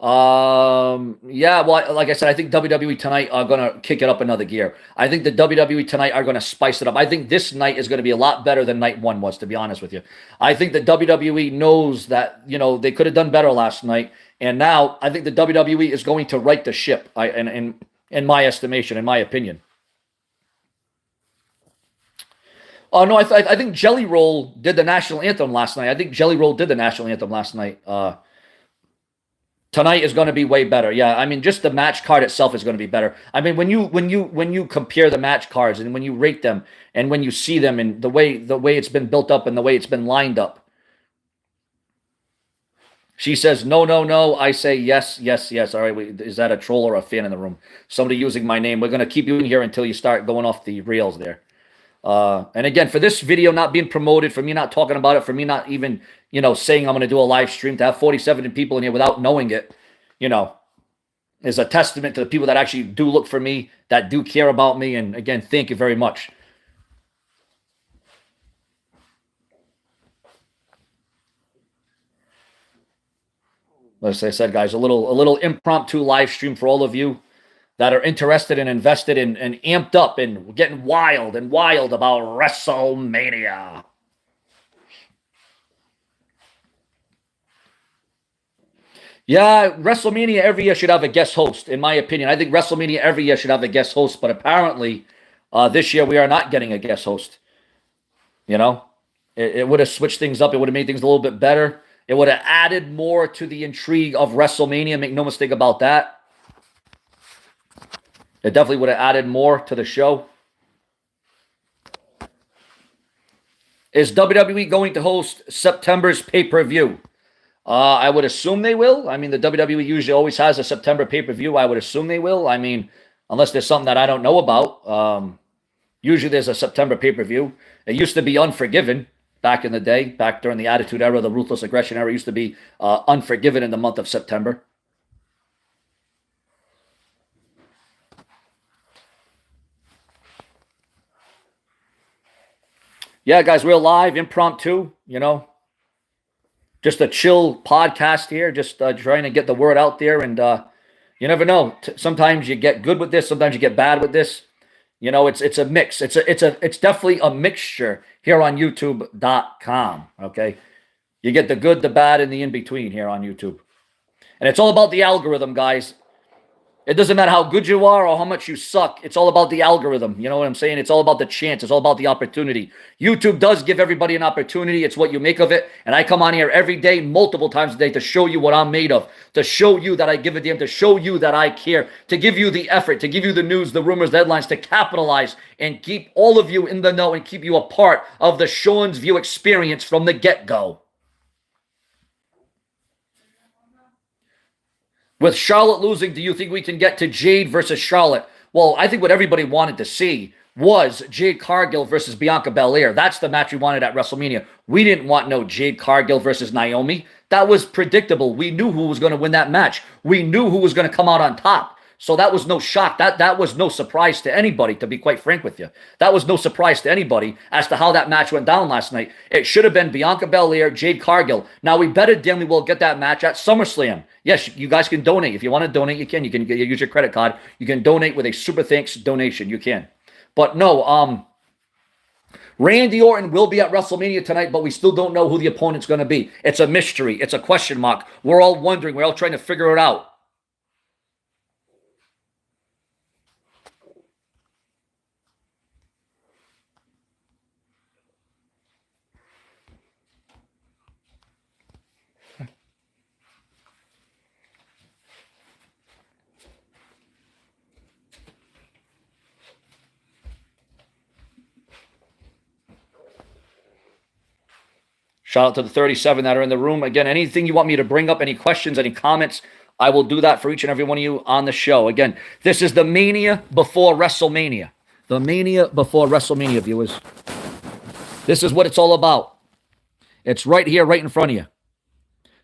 Yeah, well, like I said, I think WWE tonight are going to kick it up another gear. I think the WWE tonight are going to spice it up. I think this night is going to be a lot better than night one was, to be honest with you. I think the WWE knows that, they could have done better last night. And now I think the WWE is going to right the ship, in my estimation, in my opinion. Oh, no, I think Jelly Roll did the national anthem last night. I think Jelly Roll did the national anthem last night. Tonight is going to be way better. Yeah, I mean, just the match card itself is going to be better. I mean, when you compare the match cards and when you rate them and when you see them and the way it's been built up and the way it's been lined up. She says, no, no, no. I say, yes, yes, yes. All right, is that a troll or a fan in the room? Somebody using my name. We're going to keep you in here until you start going off the rails there. And again, for this video not being promoted, for me not talking about it, for me not even, saying I'm going to do a live stream, to have 47 people in here without knowing it, is a testament to the people that actually do look for me, that do care about me. And again, thank you very much. As I said, guys, a little impromptu live stream for all of you that are interested and invested and amped up and getting wild about WrestleMania. Yeah, WrestleMania every year should have a guest host, in my opinion. I think WrestleMania every year should have a guest host, but apparently this year we are not getting a guest host. You know, it would have switched things up. It would have made things a little bit better. It would have added more to the intrigue of WrestleMania. Make no mistake about that. It definitely would have added more to the show. Is WWE going to host September's pay-per-view? I would assume they will. I mean, the WWE usually always has a September pay-per-view. I would assume they will. I mean, unless there's something that I don't know about. Usually there's a September pay-per-view. It used to be Unforgiven back in the day, back during the Attitude Era, the Ruthless Aggression Era. It used to be Unforgiven in the month of September. Yeah, guys, we're live, impromptu, you know. Just a chill podcast here, just trying to get the word out there. And you never know. Sometimes you get good with this. Sometimes you get bad with this. You know, it's a mix. It's definitely a mixture here on YouTube.com. Okay, you get the good, the bad, and the in between here on YouTube, and it's all about the algorithm, guys. It doesn't matter how good you are or how much you suck. It's all about the algorithm. You know what I'm saying? It's all about the chance. It's all about the opportunity. YouTube does give everybody an opportunity. It's what you make of it. And I come on here every day, multiple times a day, to show you what I'm made of, to show you that I give a damn, to show you that I care, to give you the effort, to give you the news, the rumors, the headlines, to capitalize and keep all of you in the know and keep you a part of the Sean's View experience from the get-go. With Charlotte losing, do you think we can get to Jade versus Charlotte? Well, I think what everybody wanted to see was Jade Cargill versus Bianca Belair. That's the match we wanted at WrestleMania. We didn't want no Jade Cargill versus Naomi. That was predictable. We knew who was going to win that match. We knew who was going to come out on top. So that was no shock. That was no surprise to anybody, to be quite frank with you. That was no surprise to anybody as to how that match went down last night. It should have been Bianca Belair, Jade Cargill. Now, we betted damn well get that match at SummerSlam. Yes, you guys can donate. If you want to donate, you can. You can use your credit card. You can donate with a super thanks donation. You can. But no, Randy Orton will be at WrestleMania tonight, but we still don't know who the opponent's going to be. It's a mystery. It's a question mark. We're all wondering. We're all trying to figure it out. Shout out to the 37 that are in the room. Again, anything you want me to bring up, any questions, any comments, I will do that for each and every one of you on the show. Again, this is the Mania before WrestleMania. The Mania before WrestleMania, viewers. This is what it's all about. It's right here, right in front of you.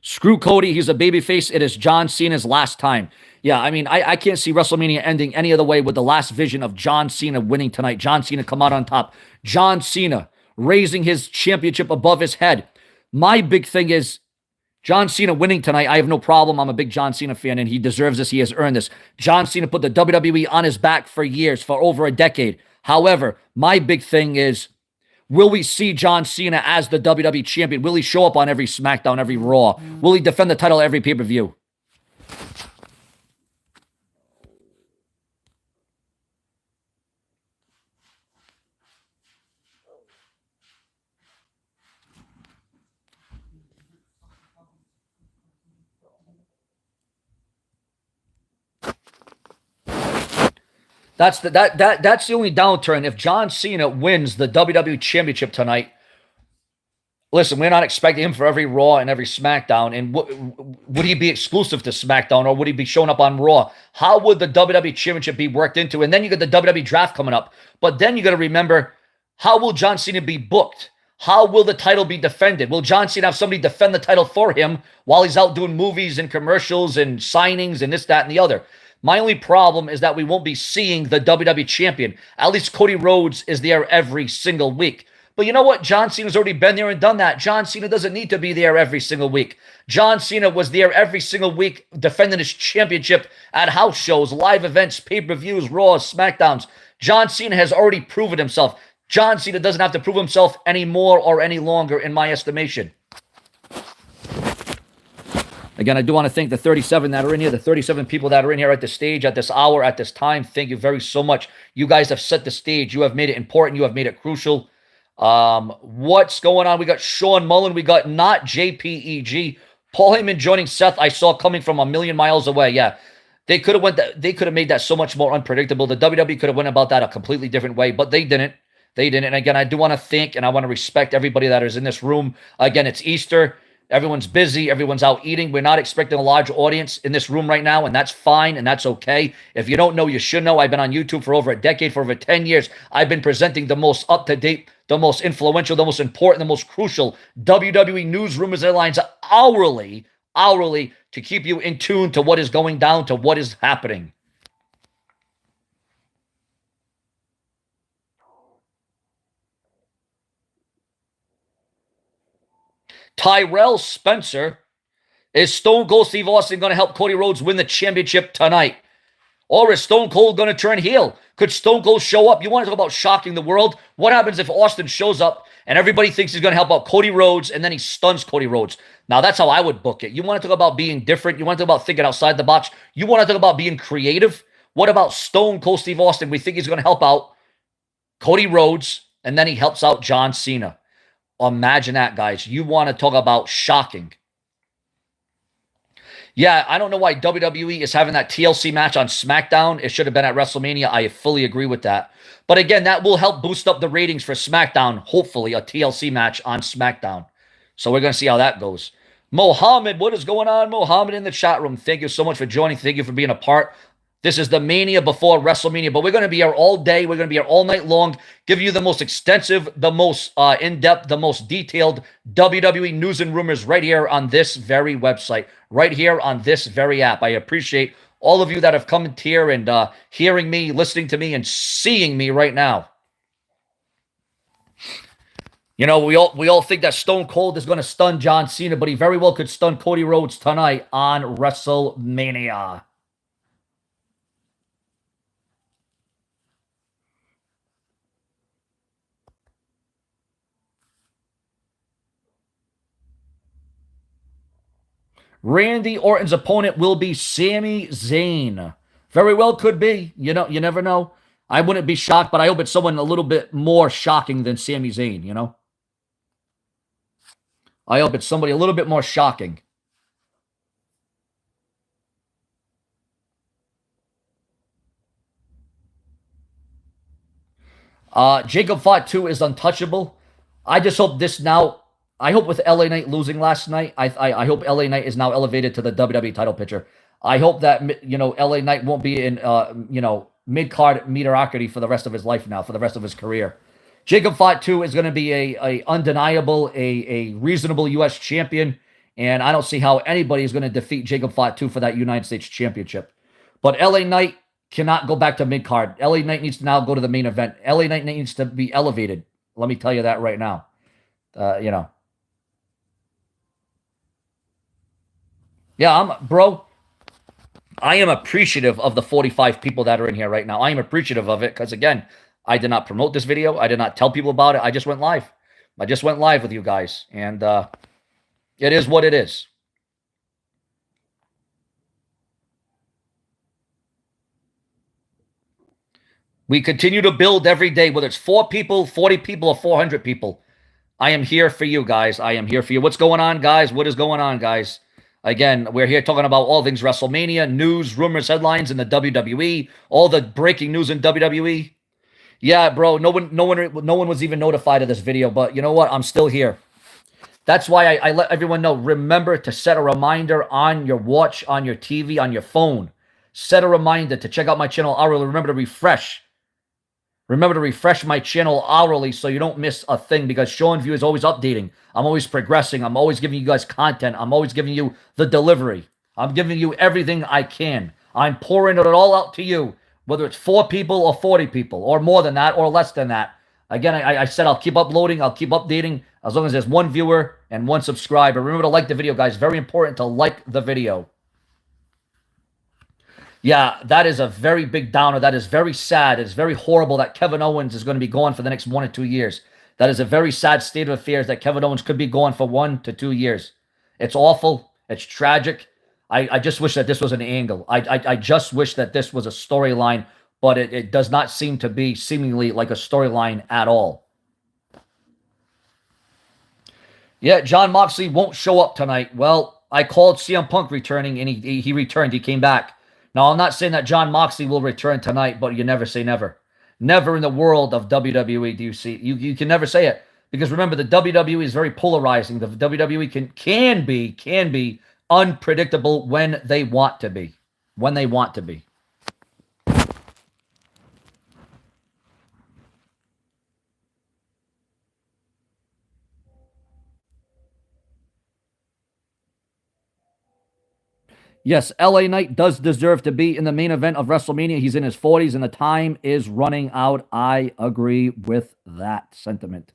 Screw Cody. He's a babyface. It is John Cena's last time. Yeah, I mean, I can't see WrestleMania ending any other way with the last vision of John Cena winning tonight. John Cena come out on top. John Cena raising his championship above his head. My big thing is John Cena winning tonight. I have no problem. I'm a big John Cena fan, and he deserves this. He has earned this. John Cena put the WWE on his back for years, for over a decade. However, my big thing is, will we see John Cena as the WWE champion? Will he show up on every SmackDown, every Raw? Will he defend the title every pay-per-view? That's the only downturn. If John Cena wins the WWE Championship tonight, listen, we're not expecting him for every Raw and every SmackDown. And would he be exclusive to SmackDown, or would he be showing up on Raw? How would the WWE Championship be worked into? And then you get the WWE Draft coming up. But then you got to remember, how will John Cena be booked? How will the title be defended? Will John Cena have somebody defend the title for him while he's out doing movies and commercials and signings and this, that, and the other? My only problem is that we won't be seeing the WWE champion. At least Cody Rhodes is there every single week. But you know what? John Cena's already been there and done that. John Cena doesn't need to be there every single week. John Cena was there every single week defending his championship at house shows, live events, pay-per-views, Raws, SmackDowns. John Cena has already proven himself. John Cena doesn't have to prove himself anymore or any longer, in my estimation. Again, I do want to thank the 37 that are in here, the 37 people that are in here at the stage, at this hour, at this time. Thank you very so much. You guys have set the stage. You have made it important. You have made it crucial. What's going on? We got Sean Mullen. We got not JPEG. Paul Heyman joining Seth. I saw coming from a million miles away. Yeah, they could have made that so much more unpredictable. The WWE could have went about that a completely different way, but they didn't. They didn't. And again, I do want to thank and I want to respect everybody that is in this room. Again, it's Easter. Everyone's busy. Everyone's out eating. We're not expecting a large audience in this room right now, and that's fine, and that's okay. If you don't know, you should know. I've been on YouTube for over a decade, for over 10 years. I've been presenting the most up-to-date, the most influential, the most important, the most crucial WWE news, rumors, and headlines hourly, to keep you in tune to what is going down, to what is happening. Tyrell Spencer, is Stone Cold Steve Austin going to help Cody Rhodes win the championship tonight? Or is Stone Cold going to turn heel? Could Stone Cold show up? You want to talk about shocking the world? What happens if Austin shows up and everybody thinks he's going to help out Cody Rhodes and then he stuns Cody Rhodes? Now, that's how I would book it. You want to talk about being different? You want to talk about thinking outside the box? You want to talk about being creative? What about Stone Cold Steve Austin? We think he's going to help out Cody Rhodes and then he helps out John Cena. Imagine that, guys. You want to talk about shocking. Yeah, I don't know why WWE is having that TLC match on SmackDown. It should have been at WrestleMania. I fully agree with that. But again, that will help boost up the ratings for SmackDown. Hopefully, a TLC match on SmackDown. So we're going to see how that goes. Mohammed, what is going on? Mohammed in the chat room. Thank you so much for joining. Thank you for being a part. This is the Mania before WrestleMania, but we're going to be here all day. We're going to be here all night long, give you the most extensive, the most in-depth, the most detailed WWE news and rumors right here on this very website, right here on this very app. I appreciate all of you that have come here and hearing me, listening to me, and seeing me right now. You know, we all think that Stone Cold is going to stun John Cena, but he very well could stun Cody Rhodes tonight on WrestleMania. Randy Orton's opponent will be Sami Zayn. Very well could be. You know, you never know. I wouldn't be shocked, but I hope it's someone a little bit more shocking than Sami Zayn, you know? I hope it's somebody a little bit more shocking. Jacob Fatu is untouchable. I just hope this now... I hope with LA Knight losing last night, I hope LA Knight is now elevated to the WWE title picture. I hope that, you know, LA Knight won't be in, you know, mid-card mediocrity for the rest of his life now, for the rest of his career. Jacob Fatu is going to be a undeniable, a reasonable U.S. champion, and I don't see how anybody is going to defeat Jacob Fatu for that United States Championship. But LA Knight cannot go back to mid-card. LA Knight needs to now go to the main event. LA Knight needs to be elevated. Let me tell you that right now. You know. Yeah, I am appreciative of the 45 people that are in here right now. I am appreciative of it because, again, I did not promote this video. I did not tell people about it. I just went live. I just went live with you guys, and it is what it is. We continue to build every day, whether it's 4 people, 40 people, or 400 people. I am here for you, guys. I am here for you. What's going on, guys? What is going on, guys? Again, we're here talking about all things WrestleMania, news, rumors, headlines in the WWE, all the breaking news in WWE. Yeah, bro, no one was even notified of this video, but you know what? I'm still here. That's why I let everyone know. Remember to set a reminder on your watch, on your TV, on your phone. Set a reminder to check out my channel hourly. Remember to refresh. Remember to refresh my channel hourly so you don't miss a thing, because Seanzview is always updating. I'm always progressing. I'm always giving you guys content. I'm always giving you the delivery. I'm giving you everything I can. I'm pouring it all out to you, whether it's 4 people or 40 people or more than that or less than that. Again, I said I'll keep uploading. I'll keep updating as long as there's 1 viewer and 1 subscriber. Remember to like the video, guys. Very important to like the video. Yeah, that is a very big downer. That is very sad. It's very horrible that Kevin Owens is going to be gone for the next 1 or 2 years. That is a very sad state of affairs that Kevin Owens could be gone for 1 to 2 years. It's awful. It's tragic. I just wish that this was an angle. I just wish that this was a storyline, but it does not seem to be seemingly like a storyline at all. Yeah, Jon Moxley won't show up tonight. Well, I called CM Punk returning, and he returned. He came back. Now, I'm not saying that Jon Moxley will return tonight, but you never say never. Never in the world of WWE do you see. You can never say it. Because remember, the WWE is very polarizing. The WWE can be unpredictable when they want to be. When they want to be. Yes, LA Knight does deserve to be in the main event of WrestleMania. He's in his 40s and the time is running out. I agree with that sentiment.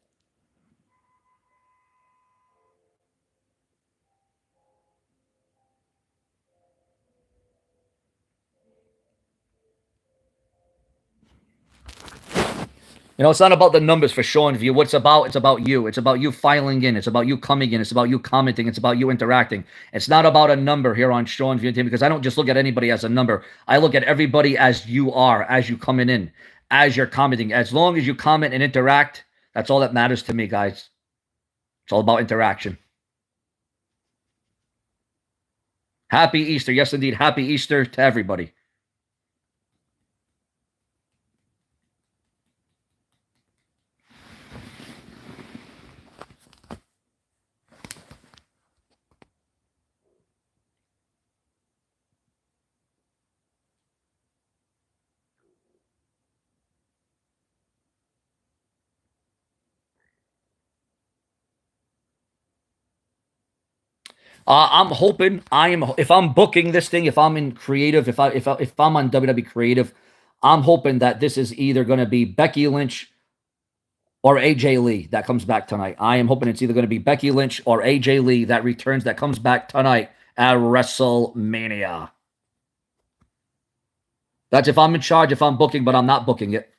You know, it's not about the numbers for Seanview. What's about? It's about you. It's about you filing in. It's about you coming in. It's about you commenting. It's about you interacting. It's not about a number here on Seanview because I don't just look at anybody as a number. I look at everybody as you are, as you coming in, as you're commenting. As long as you comment and interact, that's all that matters to me, guys. It's all about interaction. Happy Easter. Yes, indeed. Happy Easter to everybody. I'm hoping if I'm booking this thing, if I'm in creative, if I'm on WWE creative, I'm hoping that this is either going to be Becky Lynch or AJ Lee that comes back tonight. I am hoping it's either going to be Becky Lynch or AJ Lee that returns, that comes back tonight at WrestleMania. That's if I'm in charge, if I'm booking, but I'm not booking it.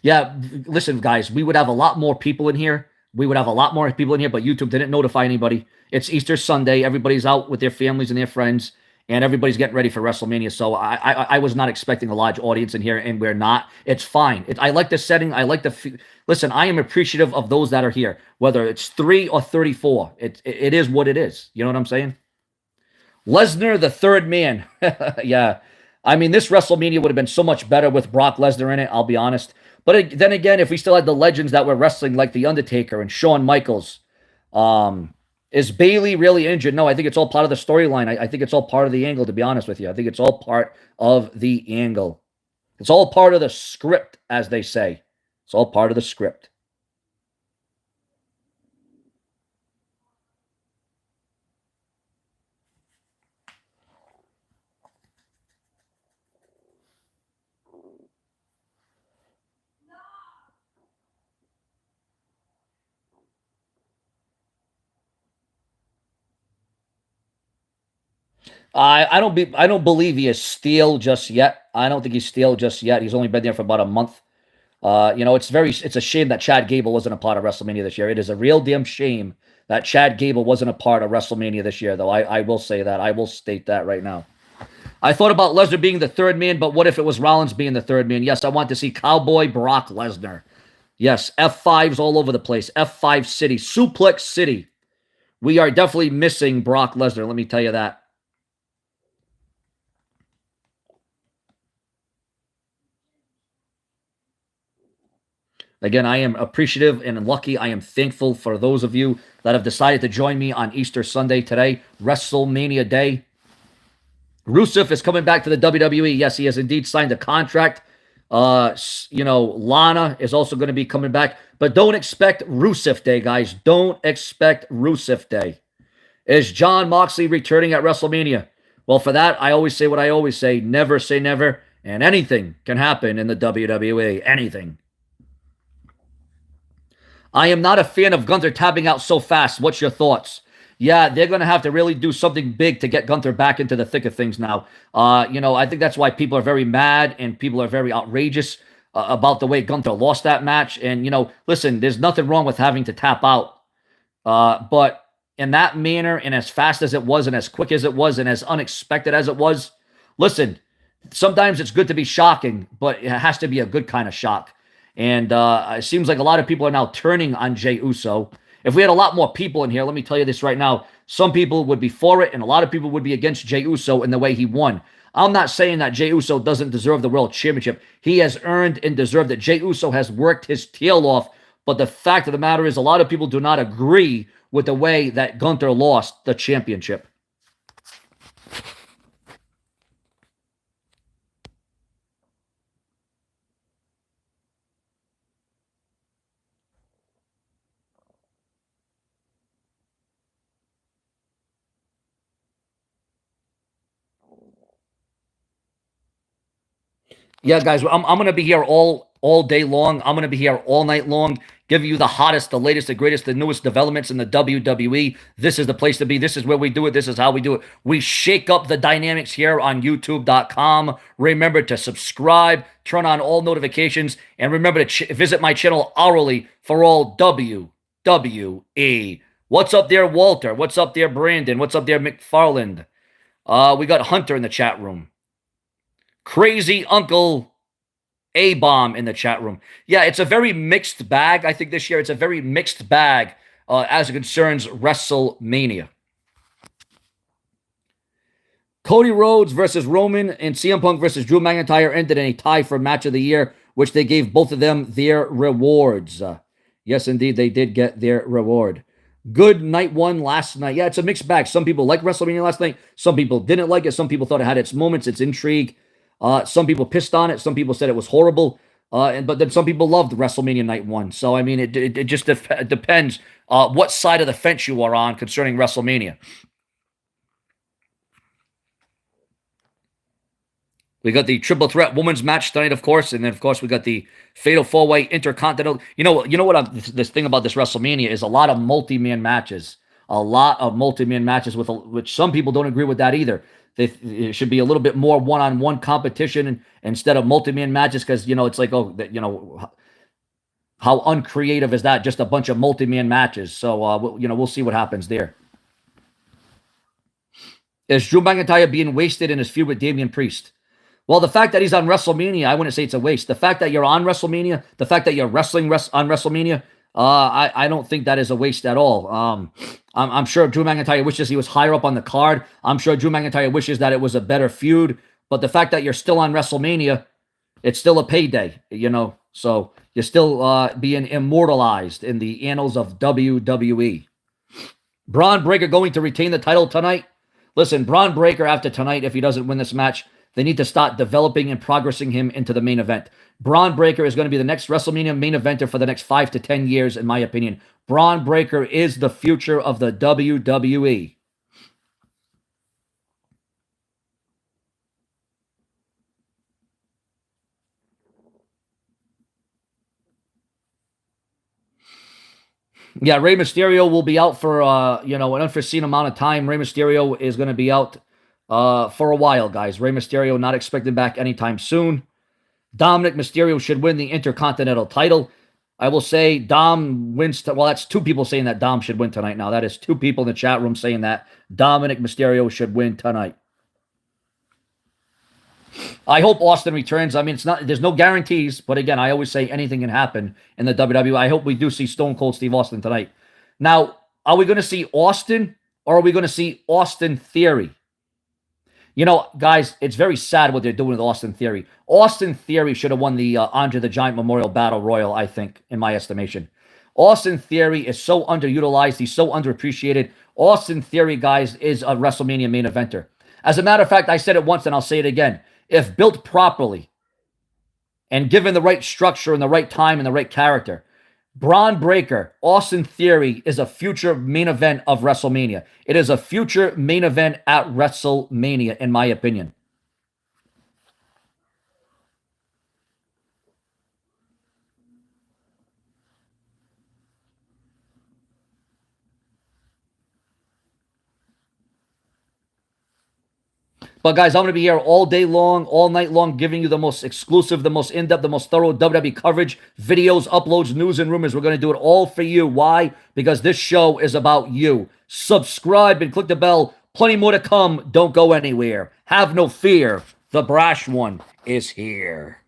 Yeah, listen, guys, we would have a lot more people in here. We would have a lot more people in here, but YouTube didn't notify anybody. It's Easter Sunday. Everybody's out with their families and their friends, and everybody's getting ready for WrestleMania. So I was not expecting a large audience in here, and we're not. It's fine. I like the setting. I like the... Listen, I am appreciative of those that are here, whether it's 3 or 34. It is what it is. You know what I'm saying? Lesnar, the third man. Yeah. I mean, this WrestleMania would have been so much better with Brock Lesnar in it, I'll be honest. But then again, if we still had the legends that were wrestling like The Undertaker and Shawn Michaels, is Bayley really injured? No, I think it's all part of the storyline. I think it's all part of the angle, to be honest with you. I think it's all part of the angle. It's all part of the script, as they say. It's all part of the script. I don't believe he is steel just yet. I don't think he's steel just yet. He's only been there for about a month. It's a shame that Chad Gable wasn't a part of WrestleMania this year. It is a real damn shame that Chad Gable wasn't a part of WrestleMania this year, though. I will say that. I will state that right now. I thought about Lesnar being the third man, but what if it was Rollins being the third man? Yes, I want to see Cowboy Brock Lesnar. Yes, F5s all over the place. F5 City, Suplex City. We are definitely missing Brock Lesnar, let me tell you that. Again, I am appreciative and lucky. I am thankful for those of you that have decided to join me on Easter Sunday today, WrestleMania Day. Rusev is coming back to the WWE. Yes, he has indeed signed a contract. Lana is also going to be coming back. But don't expect Rusev Day, guys. Don't expect Rusev Day. Is Jon Moxley returning at WrestleMania? Well, for that, I always say what I always say. Never say never. And anything can happen in the WWE. Anything. I am not a fan of Gunther tapping out so fast. What's your thoughts? Yeah, they're going to have to really do something big to get Gunther back into the thick of things now. I think that's why people are very mad and people are very outrageous. about the way Gunther lost that match. And, listen, there's nothing wrong with having to tap out. But in that manner, and as fast as it was, and as quick as it was, and as unexpected as it was, listen, sometimes it's good to be shocking, but it has to be a good kind of shock. And it seems like a lot of people are now turning on Jay Uso. If we had a lot more people in here, let me tell you this right now, some people would be for it, and a lot of people would be against Jay Uso in the way he won. I'm not saying that Jay Uso doesn't deserve the World Championship. He has earned and deserved it. Jay Uso has worked his tail off, but the fact of the matter is a lot of people do not agree with the way that Gunther lost the championship. Yeah, guys, I'm going to be here all day long. I'm going to be here all night long, giving you the hottest, the latest, the greatest, the newest developments in the WWE. This is the place to be. This is where we do it. This is how we do it. We shake up the dynamics here on YouTube.com. Remember to subscribe, turn on all notifications, and remember to visit my channel hourly for all WWE. What's up there, Walter? What's up there, Brandon? What's up there, McFarland? We got Hunter in the chat room. Crazy Uncle A-Bomb in the chat room. Yeah, it's a very mixed bag. I think this year it's a very mixed bag as it concerns WrestleMania. Cody Rhodes versus Roman and CM Punk versus Drew McIntyre ended in a tie for match of the year, which they gave both of them their rewards. Yes, indeed, they did get their reward. Good night one last night. Yeah, it's a mixed bag. Some people liked WrestleMania last night. Some people didn't like it. Some people thought it had its moments, its intrigue. Some people pissed on it. Some people said it was horrible. But then some people loved WrestleMania Night 1. So, I mean, it just depends what side of the fence you are on concerning WrestleMania. We got the triple threat women's match tonight, of course, and then of course we got the fatal four-way intercontinental. You know what? This thing about this WrestleMania is a lot of multi-man matches, which some people don't agree with that either. It should be a little bit more one-on-one competition instead of multi-man matches because it's like how uncreative is that? Just a bunch of multi-man matches. So we'll see what happens there. Is Drew McIntyre being wasted in his feud with Damian Priest? Well, the fact that he's on WrestleMania, I wouldn't say it's a waste. The fact that you're on WrestleMania, the fact that you're wrestling on WrestleMania, I don't think that is a waste at all. I'm sure Drew McIntyre wishes he was higher up on the card. I'm sure Drew McIntyre wishes that it was a better feud. But the fact that you're still on WrestleMania, it's still a payday, So you're still being immortalized in the annals of WWE. Braun Breaker going to retain the title tonight? Listen, Braun Breaker after tonight, if he doesn't win this match, they need to start developing and progressing him into the main event. Braun Breaker is going to be the next WrestleMania main eventer for the next 5 to 10 years, in my opinion. Braun Breaker is the future of the WWE. Yeah, Rey Mysterio will be out for an unforeseen amount of time. Rey Mysterio is going to be out for a while, guys. Rey Mysterio not expected back anytime soon. Dominic Mysterio should win the Intercontinental title. I will say Dom wins. Well, that's two people saying that Dom should win tonight now. That is two people in the chat room saying that Dominic Mysterio should win tonight. I hope Austin returns. I mean, there's no guarantees, but again, I always say anything can happen in the WWE. I hope we do see Stone Cold Steve Austin tonight. Now, are we going to see Austin or are we going to see Austin Theory? Guys, it's very sad what they're doing with Austin Theory. Austin Theory should have won the Andre the Giant Memorial Battle Royal, I think, in my estimation. Austin Theory is so underutilized. He's so underappreciated. Austin Theory, guys, is a WrestleMania main eventer. As a matter of fact, I said it once and I'll say it again. If built properly and given the right structure and the right time and the right character, Braun Breaker, Austin Theory is a future main event of WrestleMania. It is a future main event at WrestleMania, in my opinion. But guys, I'm going to be here all day long, all night long, giving you the most exclusive, the most in-depth, the most thorough WWE coverage, videos, uploads, news, and rumors. We're going to do it all for you. Why? Because this show is about you. Subscribe and click the bell. Plenty more to come. Don't go anywhere. Have no fear. The brash one is here.